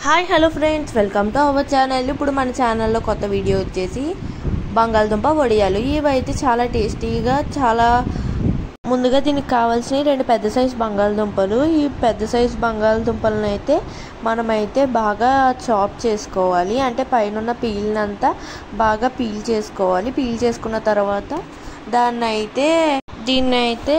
Hi hello friends, welcome to our channel. ఇప్పుడు మన ఛానల్లో కొత్త వీడియో వచ్చేసి బంగాళదుంప వడియాలు. ఇవైతే చాలా టేస్టీగా, చాలా ముందుగా దీనికి కావాల్సిన 2 పెద్ద సైజు బంగాళదుంపలు. ఈ పెద్ద సైజు బంగాళదుంపలను అయితే మనమైతే బాగా చాప్ చేసుకోవాలి. అంటే పైన ఉన్న పీల్నంతా బాగా పీల్ చేసుకోవాలి. పీల్ చేసుకున్న తర్వాత దీన్ని అయితే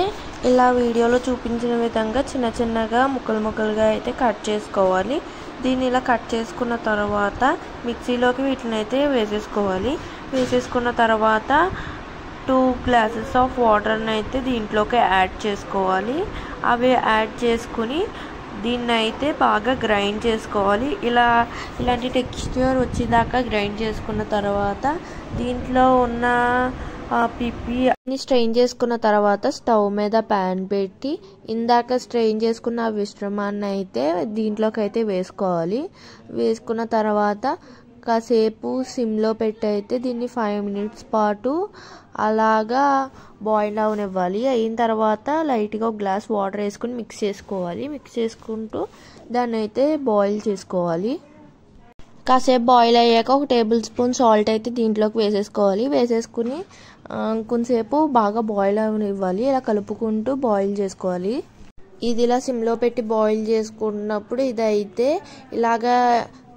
ఇలా వీడియోలో చూపించిన విధంగా చిన్న చిన్నగా ముక్కలుగా అయితే కట్ చేసుకోవాలి. దీన్ని ఇలా కట్ చేసుకున్న తర్వాత మిక్సీలోకి వీటిని అయితే వేసేసుకోవాలి. వేసేసుకున్న తర్వాత 2 గ్లాసెస్ ఆఫ్ వాటర్ని అయితే దీంట్లోకి యాడ్ చేసుకోవాలి. అవి యాడ్ చేసుకుని దీన్ని అయితే బాగా గ్రైండ్ చేసుకోవాలి. ఇలాంటి టెక్స్చర్ వచ్చేదాకా గ్రైండ్ చేసుకున్న తర్వాత దీంట్లో ఉన్న పిప్పిని స్ట్రెయిన్ చేసుకున్న తర్వాత స్టవ్ మీద ప్యాన్ పెట్టి ఇందాక స్ట్రెయిన్ చేసుకున్న మిశ్రమాన్ని అయితే దీంట్లోకి అయితే వేసుకోవాలి. వేసుకున్న తర్వాత కాసేపు సిమ్లో పెట్టి అయితే దీన్ని 5 మినిట్స్ పాటు అలాగా బాయిల్ అవనివ్వాలి. అయిన తర్వాత లైట్గా 1 గ్లాస్ వాటర్ వేసుకుని మిక్స్ చేసుకోవాలి. మిక్స్ చేసుకుంటూ దాన్ని అయితే బాయిల్ చేసుకోవాలి. కాసేపు బాయిల్ అయ్యాక 1 టేబుల్ స్పూన్ సాల్ట్ అయితే దీంట్లోకి వేసేసుకోవాలి. వేసేసుకుని కొంచెంసేపు బాగా బాయిల్ అవనివ్వాలి. ఇలా కలుపుకుంటూ బాయిల్ చేసుకోవాలి. ఇది ఇలా సిమ్లో పెట్టి బాయిల్ చేసుకున్నప్పుడు ఇదైతే ఇలాగా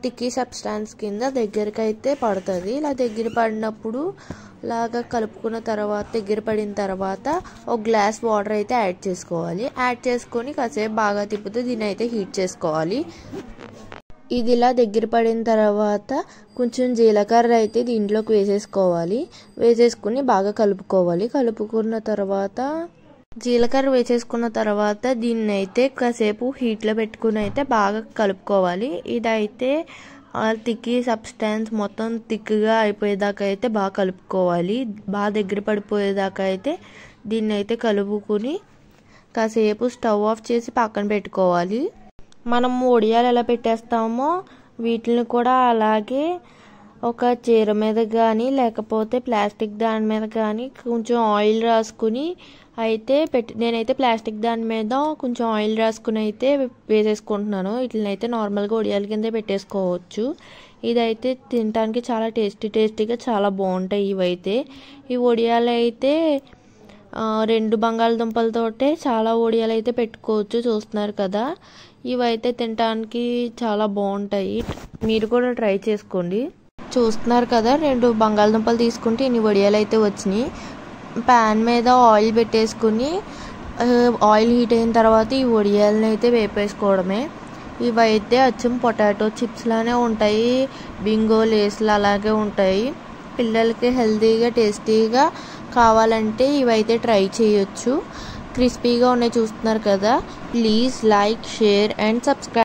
టిక్కీ సబ్స్టాన్స్ కింద దగ్గరికి అయితే పడుతుంది. ఇలా దగ్గర పడినప్పుడు ఇలాగా కలుపుకున్న తర్వాత దగ్గర పడిన తర్వాత 1 గ్లాస్ వాటర్ అయితే యాడ్ చేసుకోవాలి. యాడ్ చేసుకొని కాసేపు బాగా తిప్పుతూ దీన్ని అయితే హీట్ చేసుకోవాలి. ఇది ఇలా దగ్గర పడిన తర్వాత కొంచెం జీలకర్ర అయితే దీంట్లోకి వేసేసుకోవాలి. వేసేసుకుని బాగా కలుపుకోవాలి. కలుపుకున్న తర్వాత జీలకర్ర వేసేసుకున్న తర్వాత దీన్ని అయితే కాసేపు హీట్లో పెట్టుకుని అయితే బాగా కలుపుకోవాలి. ఇదైతే టిక్కీ సబ్స్టాన్స్ మొత్తం థిక్గా అయిపోయేదాకా అయితే బాగా కలుపుకోవాలి. బాగా దగ్గర పడిపోయేదాకా అయితే దీన్ని అయితే కలుపుకుని కాసేపు స్టవ్ ఆఫ్ చేసి పక్కన పెట్టుకోవాలి. మనం వడియాలు ఎలా పెట్టేస్తామో వీటిని కూడా అలాగే ఒక చీర మీద కానీ లేకపోతే ప్లాస్టిక్ దాని మీద కానీ కొంచెం ఆయిల్ రాసుకుని అయితే నేనైతే ప్లాస్టిక్ దాని మీద కొంచెం ఆయిల్ రాసుకుని అయితే వేసేసుకుంటున్నాను. వీటిని అయితే నార్మల్గా వడియాల కింద పెట్టేసుకోవచ్చు. ఇదైతే తినడానికి చాలా టేస్టీగా చాలా బాగుంటాయి. ఇవైతే ఈ వడియాలు అయితే 2 బంగాళదుంపలతోటే చాలా వడియాలు అయితే పెట్టుకోవచ్చు. చూస్తున్నారు కదా, ఇవైతే తినడానికి చాలా బాగుంటాయి. మీరు కూడా ట్రై చేసుకోండి. చూస్తున్నారు కదా, 2 బంగాళదుంపలు తీసుకుంటే ఇన్ని వడియాలు అయితే వచ్చినాయి. ప్యాన్ మీద ఆయిల్ పెట్టేసుకుని ఆయిల్ హీట్ అయిన తర్వాత ఈ వడియాలను అయితే వేపేసుకోవడమే. ఇవైతే అచ్చం పొటాటో చిప్స్ లానే ఉంటాయి. బింగో లేస్లు అలాగే ఉంటాయి. పిల్లలకి హెల్తీగా టేస్టీగా కావాలంటే ఇవైతే ట్రై చేయొచ్చు. క్రిస్పీగా ఉన్నాయి. చూస్తున్నారు కదా, please like, share and subscribe.